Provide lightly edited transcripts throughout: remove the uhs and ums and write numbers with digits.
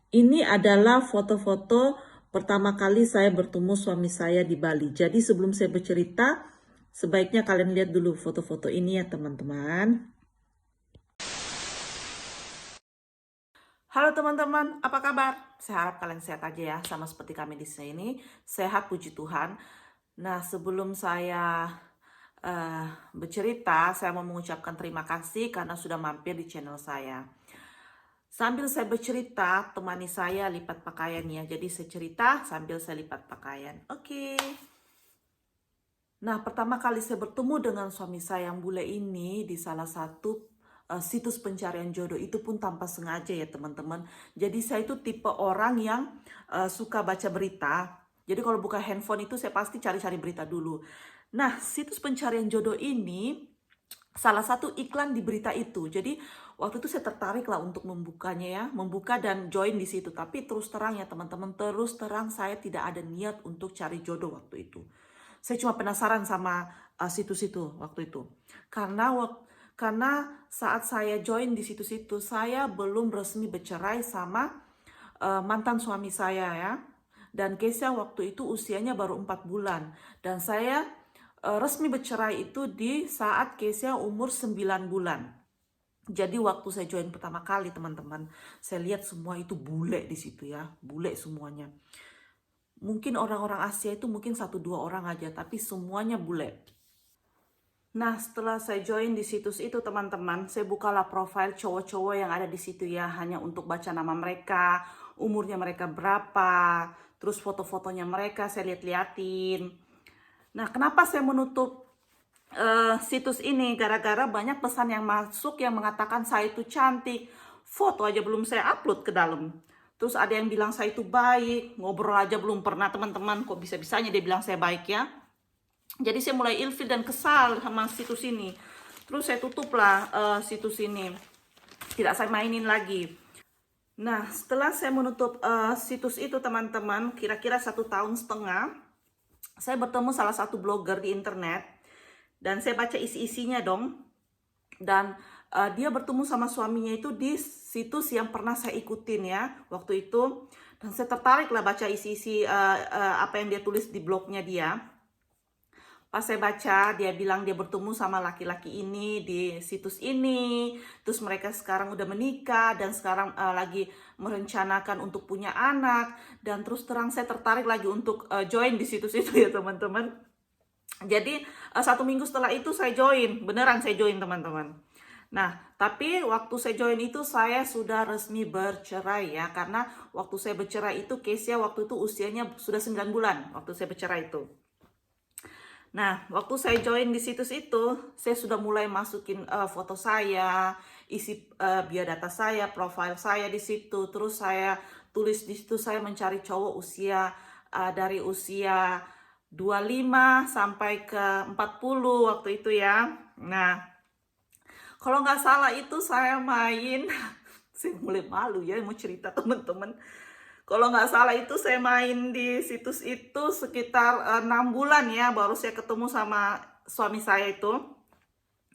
Ini adalah foto-foto pertama kali saya bertemu suami saya di Bali. Jadi sebelum saya bercerita, sebaiknya kalian lihat dulu foto-foto ini ya teman-teman. Halo teman-teman, apa kabar? Saya harap kalian sehat aja ya, sama seperti kami di sini. Sehat, puji Tuhan. Nah, sebelum saya bercerita, saya mau mengucapkan terima kasih karena sudah mampir di channel saya. Sambil saya bercerita, temani saya lipat pakaiannya. Jadi saya cerita sambil saya lipat pakaian. Oke. Nah, pertama kali saya bertemu dengan suami saya yang bule ini di salah satu situs pencarian jodoh, itu pun tanpa sengaja ya teman-teman. Jadi saya itu tipe orang yang suka baca berita. Jadi kalau buka handphone itu saya pasti cari-cari berita dulu. Nah, situs pencarian jodoh ini salah satu iklan di berita itu. Jadi waktu itu saya tertarik lah untuk membukanya ya, membuka dan join di situ. Tapi terus terang ya teman-teman, terus terang saya tidak ada niat untuk cari jodoh waktu itu. Saya cuma penasaran sama situs itu waktu itu. Karena saat saya join di situs itu, saya belum resmi bercerai sama mantan suami saya ya. Dan Kesha waktu itu usianya baru 4 bulan. Dan saya resmi bercerai itu di saat Kesha umur 9 bulan. Jadi waktu saya join pertama kali teman-teman, saya lihat semua itu bule di situ ya, bule semuanya. Mungkin orang-orang Asia itu mungkin 1-2 orang aja, tapi semuanya bule. Nah, setelah saya join di situs itu teman-teman, saya bukalah profil cowok-cowok yang ada di situ ya, hanya untuk baca nama mereka, umurnya mereka berapa, terus foto-fotonya mereka saya lihat-liatin. Nah, kenapa saya menutup situs ini? Gara-gara banyak pesan yang masuk yang mengatakan saya itu cantik. Foto aja belum saya upload ke dalam. Terus ada yang bilang saya itu baik, ngobrol aja belum pernah teman-teman. Kok bisa-bisanya dia bilang saya baik ya? Jadi saya mulai ilfil dan kesal sama situs ini. Terus saya tutuplah situs ini. Tidak saya mainin lagi. Nah, setelah saya menutup situs itu teman-teman, kira-kira 1,5 tahun, saya bertemu salah satu blogger di internet dan saya baca isi-isinya dong. Dan dia bertemu sama suaminya itu di situs yang pernah saya ikutin ya waktu itu. Dan saya tertarik lah baca isi-isi apa yang dia tulis di blognya dia. Pas saya baca, dia bilang dia bertemu sama laki-laki ini di situs ini. Terus mereka sekarang udah menikah dan sekarang lagi merencanakan untuk punya anak. Dan terus terang saya tertarik lagi untuk join di situs itu ya teman-teman. Jadi 1 minggu setelah itu saya join, beneran saya join teman-teman. Nah, tapi waktu saya join itu saya sudah resmi bercerai ya. Karena waktu saya bercerai itu Kesha waktu itu usianya sudah 9 bulan waktu saya bercerai itu. Nah, waktu saya join di situs itu, saya sudah mulai masukin foto saya, isi biodata saya, profil saya di situ. Terus saya tulis di situ saya mencari cowok usia dari usia 25 sampai ke 40 waktu itu ya. Nah, kalau nggak salah itu saya main, saya mulai malu ya mau cerita teman-teman. Kalau nggak salah itu saya main di situs itu sekitar 6 bulan ya, baru saya ketemu sama suami saya itu.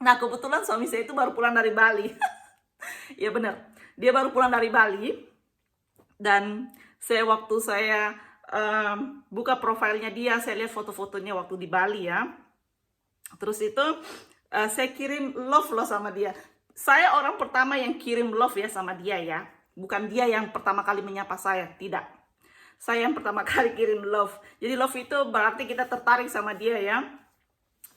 Nah, kebetulan suami saya itu baru pulang dari Bali. Ya benar, dia baru pulang dari Bali. Dan waktu saya buka profilnya dia, saya lihat foto-fotonya waktu di Bali ya. Terus itu saya kirim love loh sama dia. Saya orang pertama yang kirim love ya sama dia ya. Bukan dia yang pertama kali menyapa saya, tidak. Saya yang pertama kali kirim love. Jadi love itu berarti kita tertarik sama dia ya.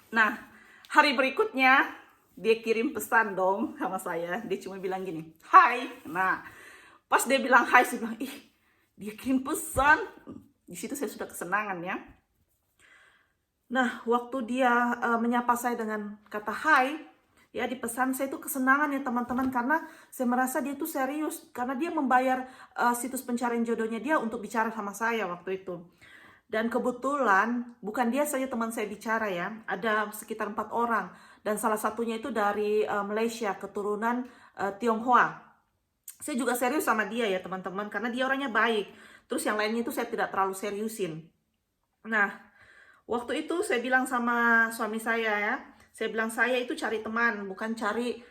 Nah, hari berikutnya dia kirim pesan dong sama saya. Dia cuma bilang gini, "Hai." Nah, pas dia bilang hai, saya bilang, "Ih, dia kirim pesan." Di situ saya sudah kesenangan ya. Nah, waktu dia menyapa saya dengan kata hai, ya di pesan saya itu kesenangan ya teman-teman, karena saya merasa dia itu serius, karena dia membayar situs pencarian jodohnya dia untuk bicara sama saya waktu itu. Dan kebetulan bukan dia saja teman saya bicara ya, ada sekitar 4 orang dan salah satunya itu dari Malaysia, keturunan Tionghoa. Saya juga serius sama dia ya teman-teman, karena dia orangnya baik. Terus yang lainnya itu saya tidak terlalu seriusin. Nah, waktu itu saya bilang sama suami saya ya, saya bilang saya itu cari teman, bukan cari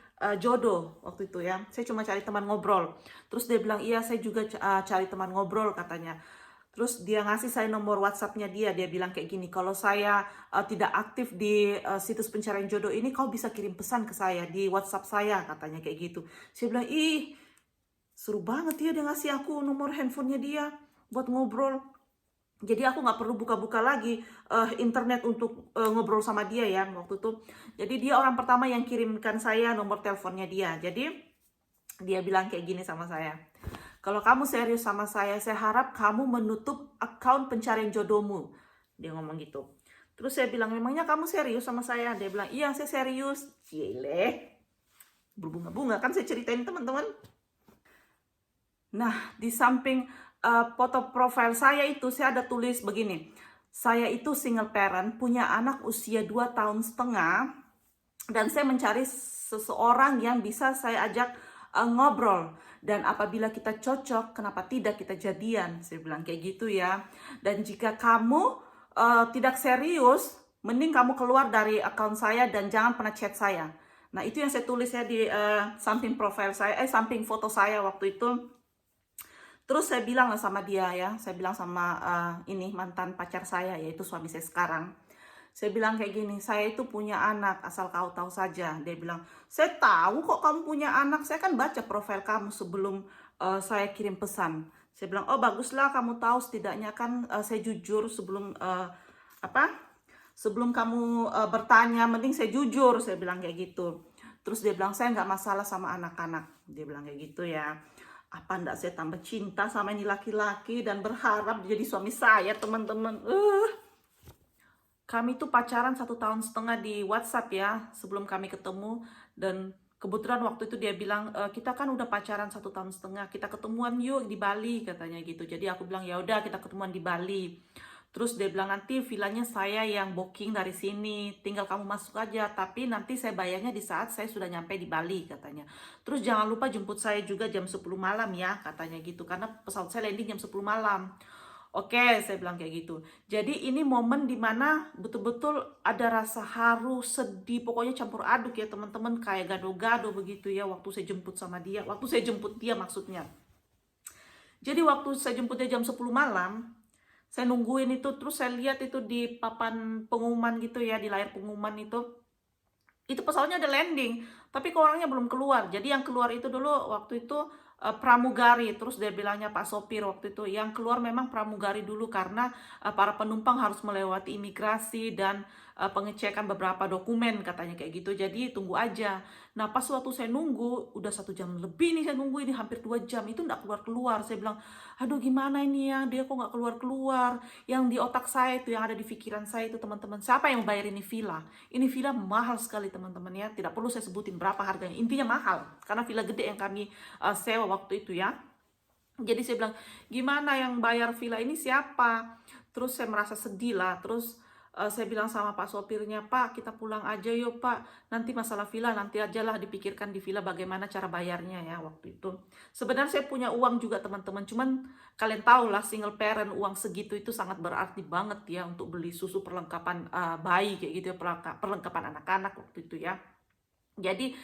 jodoh waktu itu ya. Saya cuma cari teman ngobrol. Terus dia bilang, iya saya juga cari teman ngobrol katanya. Terus dia ngasih saya nomor WhatsApp-nya dia. Dia bilang kayak gini, kalau saya tidak aktif di situs pencarian jodoh ini, kau bisa kirim pesan ke saya di WhatsApp saya, katanya kayak gitu. Saya bilang, ih seru banget ya dia ngasih aku nomor handphonenya dia buat ngobrol. Jadi aku nggak perlu buka-buka lagi internet untuk ngobrol sama dia ya waktu itu. Jadi dia orang pertama yang kirimkan saya nomor teleponnya dia. Jadi dia bilang kayak gini sama saya. Kalau kamu serius sama saya harap kamu menutup akun pencarian jodohmu. Dia ngomong gitu. Terus saya bilang, memangnya kamu serius sama saya? Dia bilang, iya saya serius. Cile, berbunga-bunga kan saya ceritain teman-teman. Nah, di samping foto profil saya itu, saya ada tulis begini. Saya itu single parent, punya anak usia 2,5 tahun. Dan saya mencari seseorang yang bisa saya ajak ngobrol. Dan apabila kita cocok, kenapa tidak kita jadian? Saya bilang kayak gitu ya. Dan jika kamu tidak serius, mending kamu keluar dari akun saya dan jangan pernah chat saya. Nah, itu yang saya tulis ya di samping profil saya, samping foto saya waktu itu. Terus saya bilang sama dia ya, saya bilang sama ini mantan pacar saya, yaitu suami saya sekarang. Saya bilang kayak gini, saya itu punya anak, asal kau tahu saja. Dia bilang, saya tahu kok kamu punya anak, saya kan baca profil kamu sebelum saya kirim pesan. Saya bilang, oh baguslah kamu tahu, setidaknya kan saya jujur sebelum sebelum kamu bertanya, mending saya jujur, saya bilang kayak gitu. Terus dia bilang, saya nggak masalah sama anak-anak. Dia bilang kayak gitu ya. Apa enggak saya tambah cinta sama ini laki-laki dan berharap jadi suami saya, teman-teman. Kami tuh pacaran 1,5 tahun di WhatsApp ya, sebelum kami ketemu. Dan kebetulan waktu itu dia bilang, kita kan udah pacaran 1,5 tahun, kita ketemuan yuk di Bali, katanya gitu. Jadi aku bilang, ya udah kita ketemuan di Bali. Terus dia bilang, nanti villanya saya yang booking dari sini, tinggal kamu masuk aja, tapi nanti saya bayarnya di saat saya sudah nyampe di Bali, katanya. Terus jangan lupa jemput saya juga jam 10 malam ya, katanya gitu, karena pesawat saya landing jam 10 malam. Oke, saya bilang kayak gitu. Jadi ini momen dimana betul-betul ada rasa haru, sedih, pokoknya campur aduk ya teman-teman, kayak gado-gado begitu ya waktu saya jemput sama dia, waktu saya jemput dia maksudnya. Jadi waktu saya jemput dia jam 10 malam, saya nungguin itu, terus saya lihat itu di papan pengumuman gitu ya, di layar pengumuman itu pesawatnya ada landing, tapi kok orangnya belum keluar. Jadi yang keluar itu dulu waktu itu pramugari. Terus dia bilangnya Pak sopir waktu itu, yang keluar memang pramugari dulu karena para penumpang harus melewati imigrasi dan pengecekan beberapa dokumen, katanya kayak gitu. Jadi tunggu aja. Nah pas waktu saya nunggu, udah 1 jam lebih nih saya nunggu, ini hampir 2 jam, itu nggak keluar-keluar. Saya bilang, aduh gimana ini ya, dia kok nggak keluar-keluar. Yang di otak saya itu, yang ada di pikiran saya itu teman-teman, siapa yang bayar ini villa? Ini villa mahal sekali teman-teman ya, tidak perlu saya sebutin berapa harganya, intinya mahal, karena villa gede yang kami sewa waktu itu ya. Jadi saya bilang, gimana yang bayar villa ini siapa? Terus saya merasa sedih lah. Terus saya bilang sama Pak sopirnya, Pak kita pulang aja yuk Pak, nanti masalah villa nanti aja lah dipikirkan di villa bagaimana cara bayarnya ya waktu itu. Sebenarnya saya punya uang juga teman-teman, cuman kalian tahu lah single parent uang segitu itu sangat berarti banget ya untuk beli susu perlengkapan bayi kayak gitu ya, perlengkapan anak-anak waktu itu ya. Jadi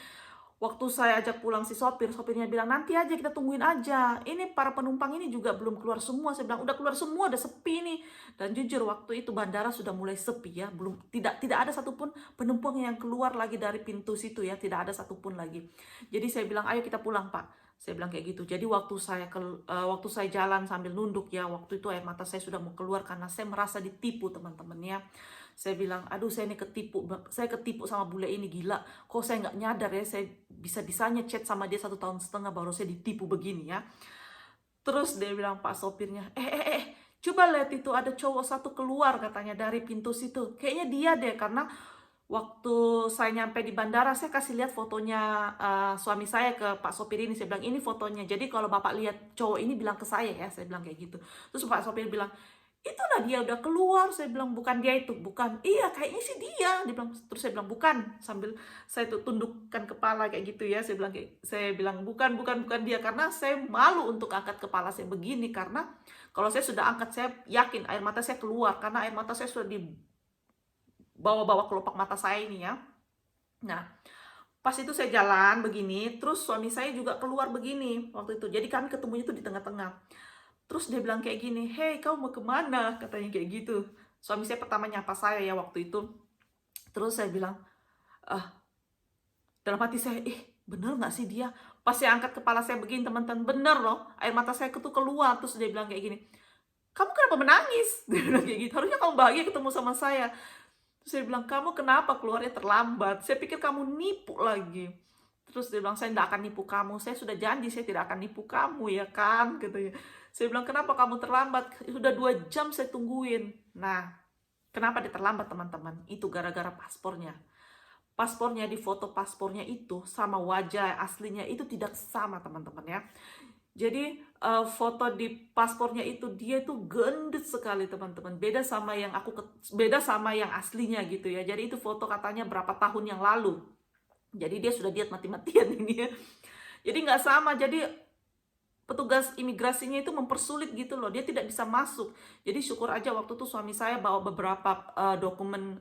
waktu saya ajak pulang si sopirnya bilang, nanti aja kita tungguin aja. Ini para penumpang ini juga belum keluar semua. Saya bilang, udah keluar semua, udah sepi nih. Dan jujur waktu itu bandara sudah mulai sepi ya. Tidak ada satupun penumpang yang keluar lagi dari pintu situ ya. Tidak ada satupun lagi. Jadi saya bilang, ayo kita pulang Pak. Saya bilang kayak gitu. Jadi waktu saya jalan sambil nunduk ya, waktu itu air mata saya sudah mau keluar karena saya merasa ditipu teman-teman ya. Saya bilang, aduh saya ketipu sama bule ini, gila. Kok saya nggak nyadar ya, saya bisa-bisanya chat sama dia 1,5 tahun baru saya ditipu begini ya. Terus dia bilang Pak sopirnya, coba lihat itu ada cowok satu keluar katanya dari pintu situ. Kayaknya dia deh, karena waktu saya nyampe di bandara, saya kasih lihat fotonya suami saya ke Pak sopir ini. Saya bilang, ini fotonya. Jadi kalau Bapak lihat cowok ini bilang ke saya ya, saya bilang kayak gitu. Terus Pak sopir bilang, itulah dia udah keluar. Saya bilang, bukan dia itu, bukan. Iya kayaknya sih dia. Terus saya bilang bukan, sambil saya tuh tundukkan kepala kayak gitu ya. Saya bilang bukan dia, karena saya malu untuk angkat kepala saya begini, karena kalau saya sudah angkat saya yakin air mata saya keluar, karena air mata saya sudah di bawah-bawah kelopak mata saya ini ya. Nah Pas itu saya jalan begini, terus suami saya juga keluar begini waktu itu. Jadi kami ketemunya tuh di tengah-tengah. Terus dia bilang kayak gini, "Hei, kamu mau kemana?" Katanya kayak gitu. Suami saya pertama nyapa saya ya waktu itu. Terus saya bilang, ah, dalam hati saya, bener nggak sih dia? Pas saya angkat kepala saya begini teman-teman, bener loh. Air mata saya tuh keluar. Terus dia bilang kayak gini, "Kamu kenapa menangis?" Dia bilang kayak gitu. "Harusnya kamu bahagia ketemu sama saya." Terus saya bilang, "Kamu kenapa keluarnya terlambat? Saya pikir kamu nipu lagi." Terus dia bilang, "Saya tidak akan nipu kamu. Saya sudah janji saya tidak akan nipu kamu, ya kan?" Katanya. Saya bilang, "Kenapa kamu terlambat? Sudah 2 jam saya tungguin." Nah, kenapa dia terlambat teman-teman? Itu gara-gara paspornya. Paspornya, di foto paspornya itu sama wajah aslinya itu tidak sama teman-teman ya. Jadi foto di paspornya itu dia tuh gendut sekali teman-teman. Beda sama yang aslinya gitu ya. Jadi itu foto katanya berapa tahun yang lalu. Jadi dia sudah diet mati-matian ini ya. Jadi nggak sama. Jadi petugas imigrasinya itu mempersulit gitu loh. Dia tidak bisa masuk. Jadi syukur aja waktu itu suami saya bawa beberapa dokumen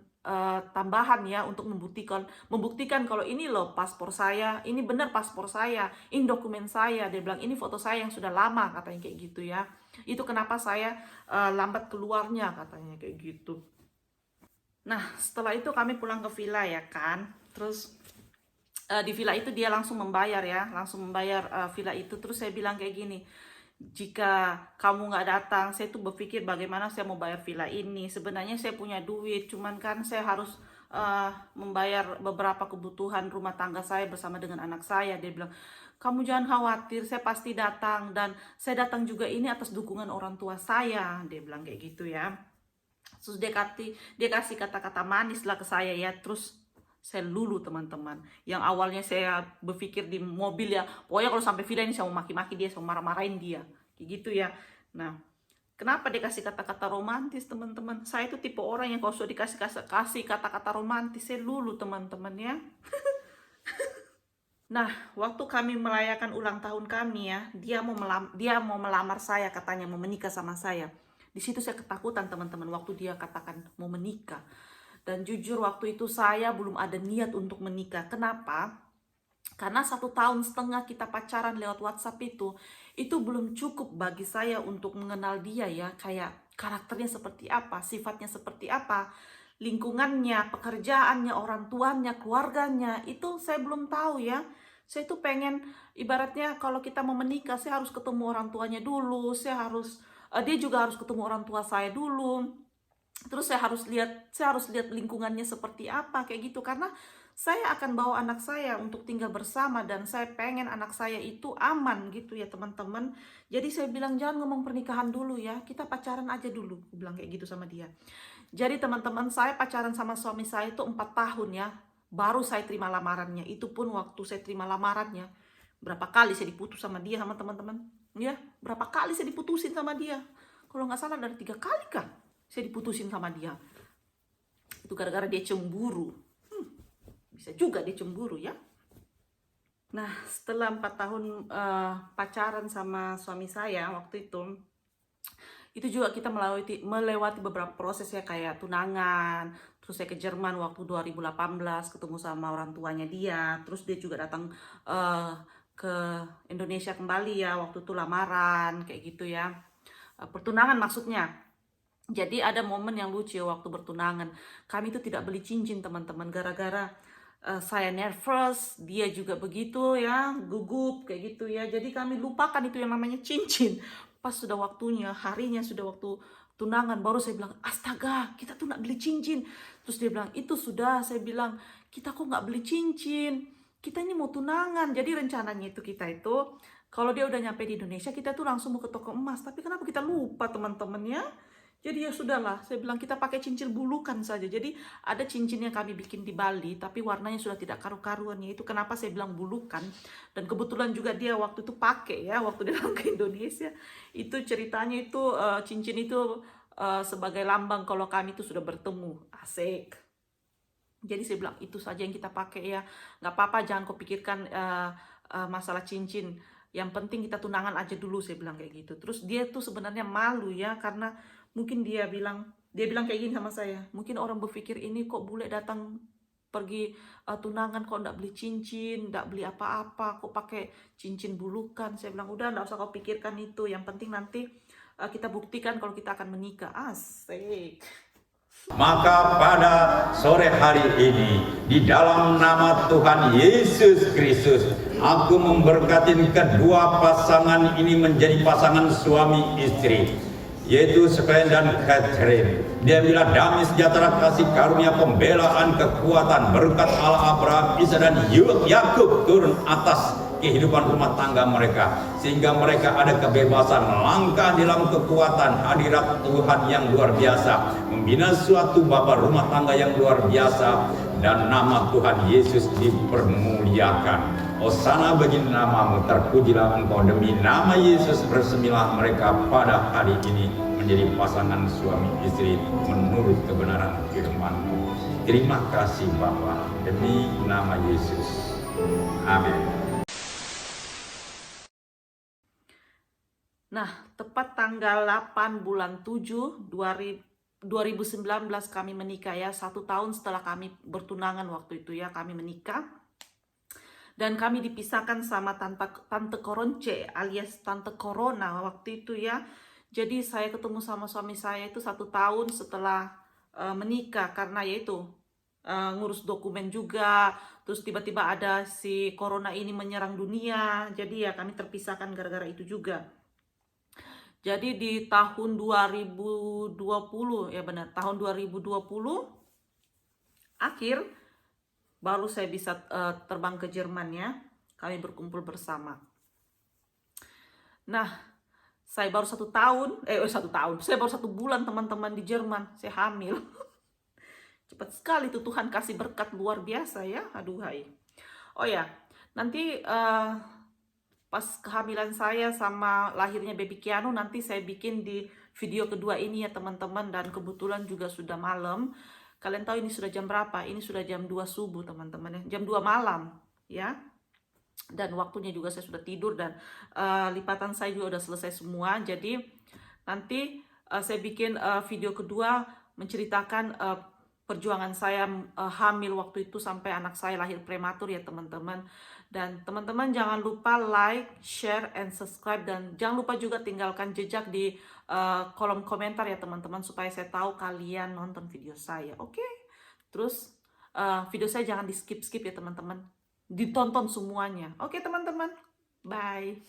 tambahan ya untuk membuktikan kalau ini loh paspor saya, ini benar paspor saya, ini dokumen saya. Dia bilang ini foto saya yang sudah lama katanya kayak gitu ya. Itu kenapa saya lambat keluarnya katanya kayak gitu. Nah, setelah itu kami pulang ke villa ya kan. Terus di villa itu dia langsung membayar ya, langsung membayar villa itu. Terus saya bilang kayak gini, jika kamu nggak datang, saya tuh berpikir bagaimana saya mau bayar villa ini. Sebenarnya saya punya duit, cuman kan saya harus membayar beberapa kebutuhan rumah tangga saya bersama dengan anak saya. Dia bilang, "Kamu jangan khawatir, saya pasti datang. Dan saya datang juga ini atas dukungan orang tua saya." Dia bilang kayak gitu ya. Terus dia kasih kata-kata manis lah ke saya ya. Terus saya lulu teman-teman. Yang awalnya saya berpikir di mobil ya, pokoknya kalau sampai villa ini saya mau maki-maki dia, saya mau marah-marahin dia. Kayak gitu ya. Nah, kenapa dia kasih kata-kata romantis teman-teman? Saya itu tipe orang yang kalau sudah kasih kata-kata romantis, saya lulu teman-teman ya. Nah, waktu kami merayakan ulang tahun kami ya, dia mau melamar saya katanya, mau menikah sama saya. Di situ saya ketakutan teman-teman waktu dia katakan mau menikah. Dan jujur waktu itu saya belum ada niat untuk menikah. Kenapa? Karena 1,5 tahun kita pacaran lewat WhatsApp itu belum cukup bagi saya untuk mengenal dia ya. Kayak karakternya seperti apa, sifatnya seperti apa, lingkungannya, pekerjaannya, orang tuanya, keluarganya, itu saya belum tahu ya. Saya tuh pengen, ibaratnya kalau kita mau menikah, saya harus ketemu orang tuanya dulu, dia juga harus ketemu orang tua saya dulu. Terus saya harus lihat lingkungannya seperti apa kayak gitu, karena saya akan bawa anak saya untuk tinggal bersama dan saya pengen anak saya itu aman gitu ya teman-teman. Jadi saya bilang jangan ngomong pernikahan dulu ya, kita pacaran aja dulu. Aku bilang kayak gitu sama dia. Jadi teman-teman, saya pacaran sama suami saya itu 4 tahun ya. Baru saya terima lamarannya. Itu pun waktu saya terima lamarannya, berapa kali saya diputus sama dia sama teman-teman. Ya, berapa kali saya diputusin sama dia. Kalau nggak salah dari 3 kali kan saya diputusin sama dia. Itu gara-gara dia cemburu. Bisa juga dia cemburu ya. Nah, setelah 4 tahun pacaran sama suami saya waktu itu juga kita melewati beberapa proses ya, kayak tunangan. Terus saya ke Jerman waktu 2018 ketemu sama orang tuanya dia. Terus dia juga datang ke Indonesia kembali ya, waktu itu lamaran kayak gitu ya. Pertunangan maksudnya. Jadi ada momen yang lucu ya waktu bertunangan. Kami itu tidak beli cincin teman-teman, gara-gara saya nervous, dia juga begitu ya, gugup kayak gitu ya. Jadi kami lupakan itu yang namanya cincin. Pas sudah waktunya, harinya sudah waktu tunangan, baru saya bilang, "Astaga, kita tuh nggak beli cincin." Terus dia bilang, "Itu sudah." Saya bilang, "Kita kok nggak beli cincin? Kita ini mau tunangan." Jadi rencananya kita itu, kalau dia udah nyampe di Indonesia, kita tuh langsung mau ke toko emas. Tapi kenapa kita lupa teman-teman ya? Jadi ya sudahlah, saya bilang kita pakai cincin bulukan saja. Jadi ada cincin yang kami bikin di Bali, tapi warnanya sudah tidak karu-karuan. Itu kenapa saya bilang bulukan. Dan kebetulan juga dia waktu itu pakai ya, waktu dia datang ke Indonesia. Itu ceritanya itu cincin itu sebagai lambang kalau kami itu sudah bertemu. Asik. Jadi saya bilang itu saja yang kita pakai ya. Nggak apa-apa, jangan kau pikirkan masalah cincin. Yang penting kita tunangan aja dulu, saya bilang kayak gitu. Terus dia tuh sebenarnya malu ya, karena mungkin dia bilang kayak gini sama saya. Mungkin orang berpikir ini kok bule datang pergi tunangan kok ndak beli cincin, ndak beli apa-apa, kok pakai cincin bulukan. Saya bilang, udah ndak usah kau pikirkan itu, yang penting nanti kita buktikan kalau kita akan menikah. Asik. Maka pada sore hari ini, di dalam nama Tuhan Yesus Kristus, aku memberkati kedua pasangan ini menjadi pasangan suami istri, yaitu Sven dan Catherine. Dia bilang damai sejahtera, kasih karunia, pembelaan, kekuatan, berkat Allah Abraham, Ishak dan Yakub turun atas kehidupan rumah tangga mereka, sehingga mereka ada kebebasan langkah dalam kekuatan hadirat Tuhan yang luar biasa, membina suatu bapa rumah tangga yang luar biasa, dan nama Tuhan Yesus dipermuliakan. Hosana bagi namamu, terpujilah engkau, demi nama Yesus bersemilah mereka pada hari ini menjadi pasangan suami istri menurut kebenaran firman-Mu. Terima kasih Bapa, demi nama Yesus. Amin. Nah, tepat tanggal 8 bulan 7 2019 kami menikah ya. 1 tahun setelah kami bertunangan waktu itu ya, kami menikah. Dan kami dipisahkan sama Tante Koronce alias Tante Corona waktu itu ya. Jadi saya ketemu sama suami saya itu 1 tahun setelah menikah, karena yaitu ngurus dokumen juga. Terus tiba-tiba ada si Corona ini menyerang dunia. Jadi ya kami terpisahkan gara-gara itu juga. Jadi di tahun 2020, ya benar, tahun 2020 akhir baru saya bisa terbang ke Jerman ya. Kami berkumpul bersama. Nah, saya baru 1 tahun, saya baru 1 bulan teman-teman di Jerman, saya hamil. Cepat sekali tuh, Tuhan kasih berkat luar biasa ya, aduhai. Oh ya, nanti pas kehamilan saya sama lahirnya baby Keanu, nanti saya bikin di video kedua ini ya teman-teman. Dan kebetulan juga sudah malam. Kalian tahu ini sudah jam berapa? Ini sudah jam 2 subuh teman-teman ya. Jam 2 malam ya. Dan waktunya juga saya sudah tidur, dan lipatan saya juga udah selesai semua. Jadi nanti saya bikin video kedua menceritakan perjuangan saya hamil waktu itu sampai anak saya lahir prematur ya teman-teman. Dan teman-teman jangan lupa like, share, and subscribe. Dan jangan lupa juga tinggalkan jejak di kolom komentar ya teman-teman, supaya saya tahu kalian nonton video saya. Oke? Terus video saya jangan di skip-skip ya teman-teman, ditonton semuanya. Oke teman-teman, bye.